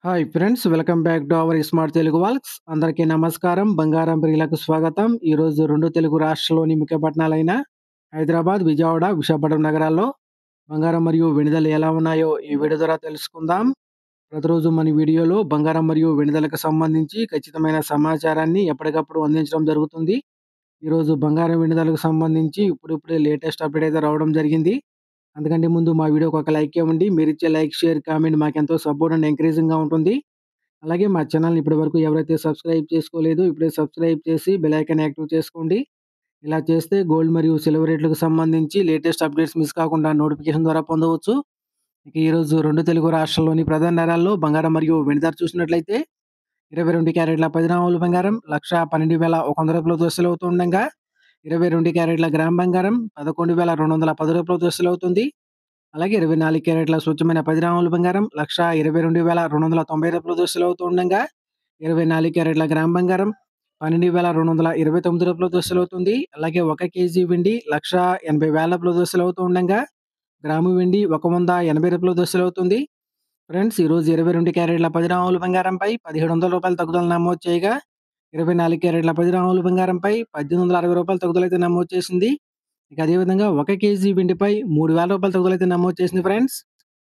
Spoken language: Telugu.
Hi friends, welcome back to our smart Telugu walks. అందరికీ నమస్కారం. బంగారం ప్రియులకు స్వాగతం. ఈరోజు 2 తెలుగు రాష్ట్రాల్లోని ముఖ్య పట్టణాలైన హైదరాబాద్, విజయవాడ, విశాఖపట్నం నగరాల్లో బంగారం మరియు వెండి ఎలా ఉన్నాయో ఈ వీడియో ద్వారా తెలుసుకుందాం. ప్రతిరోజు మన వీడియోలో బంగారం మరియు వెండి సంబంధించి ఖచ్చితమైన సమాచారాన్ని ఎప్పటికప్పుడు అందించడం జరుగుతుంది. ఈరోజు బంగారం, వెండి సంబంధించి ఇప్పుడిప్పుడే లేటెస్ట్ అప్డేట్ అయితే రావడం జరిగింది. అందుకంటే ముందు మా వీడియోకి ఒక లైక్ ఇవ్వండి. మీరిచ్చే లైక్, షేర్, కామెంట్ మాకెంతో సపోర్ట్ అండ్ ఎంకరేజింగ్‌గా ఉంటుంది. అలాగే మా ఛానల్‌ని ఇప్పటివరకు ఎవరైతే సబ్స్క్రైబ్ చేసుకోలేదో ఇప్పుడే సబ్స్క్రైబ్ చేసి బెల్ ఐకాన్ యాక్టివ్ చేసుకోండి. ఇలా చేస్తే గోల్డ్ మరియు సిల్వర్ రేట్లకు సంబంధించి లేటెస్ట్ అప్డేట్స్ మిస్ కాకుండా నోటిఫికేషన్ ద్వారా పొందవచ్చు. ఇక ఈరోజు 2 తెలుగు రాష్ట్రాల్లోని ప్రధాన నగరాల్లో బంగారం మరియు వెండి ధర చూసినట్లయితే 22 క్యారెట్ల 10 గ్రాముల బంగారం రూ. 1,12,100 సెలవుతుండగా 22 క్యారెట్ల గ్రామ్ బంగారం రూ. 11,210 సెలవుతుంది. అలాగే 24 క్యారెట్ల స్వచ్ఛమైన 10 గ్రాముల బంగారం రూ. 1,22,290 సెలవుతుండగా 24 క్యారెట్ల గ్రామ్ బంగారం రూ. 12,229 సెలవుతుంది. అలాగే 1 కేజీ వెండి రూ. 1,80,000 సెలవుతుండగా గ్రాము వెండి రూ. 180 సెలవుతుంది. ఫ్రెండ్స్, ఈరోజు 22 క్యారెట్ల 10 గ్రాముల బంగారంపై రూ. 1,700 తగ్గుదల నమోదు చేయగా 24 క్యారెట్ల 10 గ్రాముల బంగారంపై రూ. 1,860 తగ్గుదలైతే నమోదు చేసింది. ఇక అదేవిధంగా 1 కేజీ వెండిపై రూ. 3,000 తగ్గుదలైతే నమోదు చేసింది ఫ్రెండ్స్.